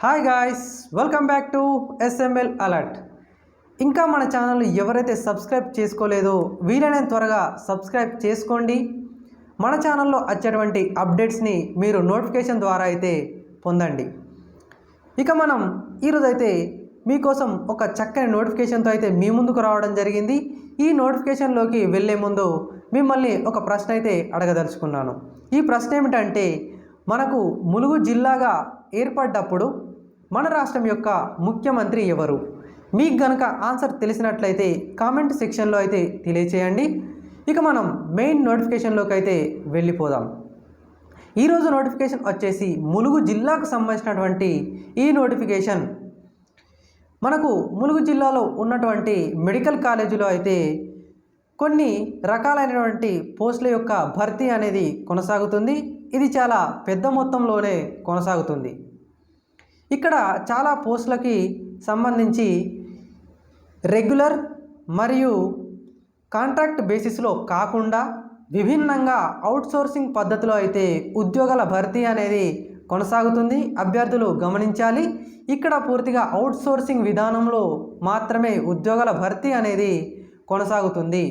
Hi guys, welcome back to SML alert. ఇంకా మన channel ఎవరైతే సబ్స్క్రైబ్ చేసుకోలేదో వీలైనంత త్వరగా సబ్స్క్రైబ్ చేసుకోండి. మన ఛానల్లో వచ్చేటువంటి అప్డేట్స్ని మీరు నోటిఫికేషన్ ద్వారా అయితే పొందండి. ఇక మనం ఈరోజైతే మీకోసం ఒక చక్కని నోటిఫికేషన్తో అయితే మీ ముందుకు రావడం జరిగింది. ఈ నోటిఫికేషన్లోకి వెళ్ళే ముందు మిమ్మల్ని ఒక ప్రశ్న అయితే అడగదలుచుకున్నాను. ఈ ప్రశ్న ఏమిటంటే, మనకు ములుగు జిల్లాగా ఏర్పడ్డప్పుడు మన రాష్ట్రం యొక్క ముఖ్యమంత్రి ఎవరు? మీకు గనక ఆన్సర్ తెలిసినట్లయితే కామెంట్ సెక్షన్లో అయితే తెలియచేయండి. ఇక మనం మెయిన్ నోటిఫికేషన్లోకి అయితే వెళ్ళిపోదాం. ఈరోజు నోటిఫికేషన్ వచ్చేసి ములుగు జిల్లాకు సంబంధించినటువంటి ఈ నోటిఫికేషన్ మనకు ములుగు జిల్లాలో ఉన్నటువంటి మెడికల్ కాలేజీలో అయితే కొన్ని రకాలైనటువంటి పోస్టుల యొక్క భర్తీ అనేది కొనసాగుతుంది. ఇది చాలా పెద్ద మొత్తంలోనే కొనసాగుతుంది. ఇక్కడ చాలా పోస్టులకి సంబంధించి రెగ్యులర్ మరియు కాంట్రాక్ట్ బేసిస్లో కాకుండా విభిన్నంగా అవుట్సోర్సింగ్ పద్ధతిలో అయితే ఉద్యోగాల భర్తీ అనేది కొనసాగుతుంది. అభ్యర్థులు గమనించాలి, ఇక్కడ పూర్తిగా అవుట్సోర్సింగ్ విధానంలో మాత్రమే ఉద్యోగాల భర్తీ అనేది కొనసాగుతుంది.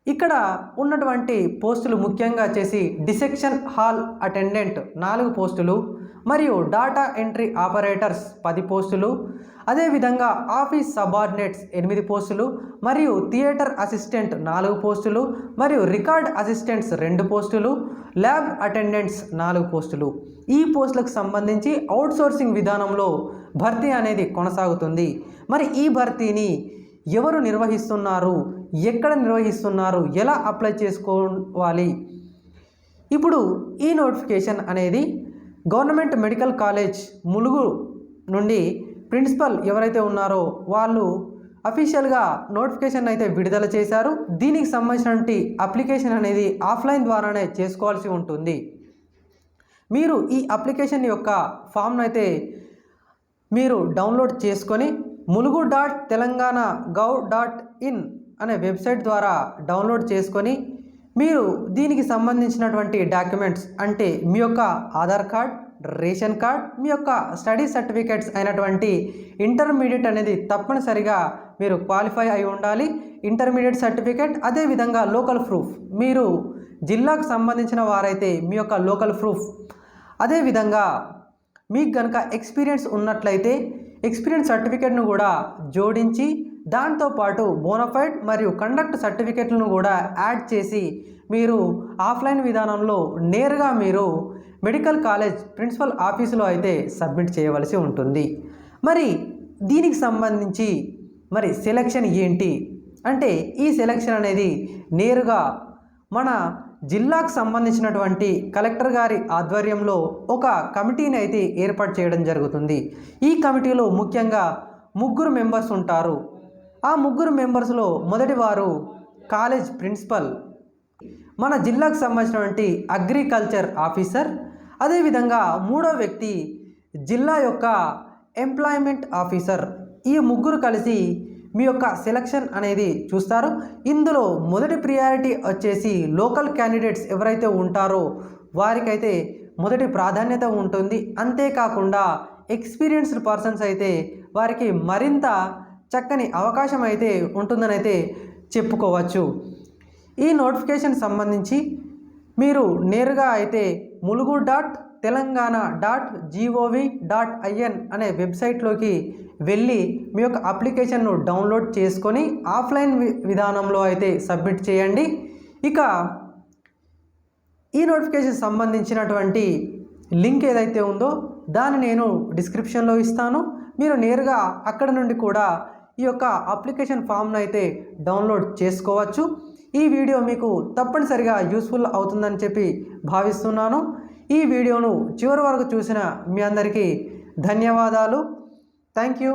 ఇక్కడ ఉన్నటువంటి పోస్టులు ముఖ్యంగా వచ్చేసి డిసెక్షన్ హాల్ అటెండెంట్ 4 పోస్టులు, మరియు డాటా ఎంట్రీ ఆపరేటర్స్ 10 పోస్టులు, అదేవిధంగా ఆఫీస్ సబార్డినేట్స్ 8 పోస్టులు, మరియు థియేటర్ అసిస్టెంట్ 4 పోస్టులు, మరియు రికార్డ్ అసిస్టెంట్స్ 2 పోస్టులు, ల్యాబ్ అటెండెంట్స్ 4 పోస్టులు. ఈ పోస్టులకు సంబంధించి అవుట్సోర్సింగ్ విధానంలో భర్తీ అనేది కొనసాగుతుంది. మరి ఈ భర్తీని ఎవరు నిర్వహిస్తున్నారు, ఎక్కడ నిర్వహిస్తున్నారు, ఎలా అప్లై చేసుకోవాలి? ఇప్పుడు ఈ నోటిఫికేషన్ అనేది గవర్నమెంట్ మెడికల్ కాలేజ్ ములుగు నుండి ప్రిన్సిపల్ ఎవరైతే ఉన్నారో వాళ్ళు అఫీషియల్గా నోటిఫికేషన్ అయితే విడుదల చేశారు. దీనికి సంబంధించినటువంటి అప్లికేషన్ అనేది ఆఫ్లైన్ ద్వారానే చేసుకోవాల్సి ఉంటుంది. మీరు ఈ అప్లికేషన్ యొక్క ఫామ్ను అయితే మీరు డౌన్లోడ్ చేసుకొని mulugu.telangana.gov.in అనే వెబ్సైట్ ద్వారా డౌన్లోడ్ చేసుకొని మీరు దీనికి సంబంధించినటువంటి డాక్యుమెంట్స్ అంటే మీ యొక్క ఆధార్ కార్డ్, రేషన్ కార్డ్, మీ యొక్క స్టడీ సర్టిఫికేట్స్ అయినటువంటి ఇంటర్మీడియట్ అనేది తప్పనిసరిగా మీరు క్వాలిఫై అయి ఉండాలి. ఇంటర్మీడియట్ సర్టిఫికేట్, అదేవిధంగా లోకల్ ప్రూఫ్, మీరు జిల్లాకు సంబంధించిన వారైతే మీ యొక్క లోకల్ ప్రూఫ్, అదేవిధంగా మీకు కనుక ఎక్స్పీరియన్స్ ఉన్నట్లయితే ఎక్స్పీరియన్స్ సర్టిఫికేట్ను కూడా జోడించి దాంతోపాటు బోనఫైడ్ మరియు కండక్ట్ సర్టిఫికేట్లను కూడా యాడ్ చేసి మీరు ఆఫ్లైన్ విధానంలో నేరుగా మీరు మెడికల్ కాలేజ్ ప్రిన్సిపల్ ఆఫీసులో అయితే సబ్మిట్ చేయవలసి ఉంటుంది. మరి దీనికి సంబంధించి మరి సెలక్షన్ ఏంటి అంటే, ఈ సెలక్షన్ అనేది నేరుగా మన జిల్లాకు సంబంధించినటువంటి కలెక్టర్ గారి ఆధ్వర్యంలో ఒక కమిటీని అయితే ఏర్పాటు చేయడం జరుగుతుంది. ఈ కమిటీలో ముఖ్యంగా 3 మెంబర్స్ ఉంటారు. ఆ 3 మెంబర్స్లో మొదటి వారు కాలేజ్ ప్రిన్సిపల్, మన జిల్లాకు సంబంధించినటువంటి అగ్రికల్చర్ ఆఫీసర్, అదేవిధంగా 3వ వ్యక్తి జిల్లా యొక్క ఎంప్లాయ్మెంట్ ఆఫీసర్. ఈ 3 కలిసి మీ యొక్క సెలక్షన్ అనేది చూస్తారు. ఇందులో మొదటి ప్రియారిటీ వచ్చేసి లోకల్ క్యాండిడేట్స్ ఎవరైతే ఉంటారో వారికైతే మొదటి ప్రాధాన్యత ఉంటుంది. అంతేకాకుండా ఎక్స్పీరియన్స్డ్ పర్సన్స్ అయితే వారికి మరింత చక్కని అవకాశం అయితే ఉంటుందని అయితే చెప్పుకోవచ్చు. ఈ నోటిఫికేషన్ సంబంధించి మీరు నేరుగా అయితే mulugu.telangana.gov.in అనే వెబ్సైట్లోకి వెళ్ళి మీ యొక్క అప్లికేషన్ను డౌన్లోడ్ చేసుకొని ఆఫ్లైన్ విధానంలో అయితే సబ్మిట్ చేయండి. ఇక ఈ నోటిఫికేషన్ సంబంధించినటువంటి లింక్ ఏదైతే ఉందో దాన్ని నేను డిస్క్రిప్షన్లో ఇస్తాను. మీరు నేరుగా అక్కడ నుండి కూడా ఈ యొక్క అప్లికేషన్ ఫామ్ను అయితే డౌన్లోడ్ చేసుకోవచ్చు. ఈ వీడియో మీకు తప్పనిసరిగా యూస్ఫుల్ అవుతుందని చెప్పి భావిస్తున్నాను. ఈ వీడియోను చివరి వరకు చూసిన మీ అందరికీ ధన్యవాదాలు. Thank you.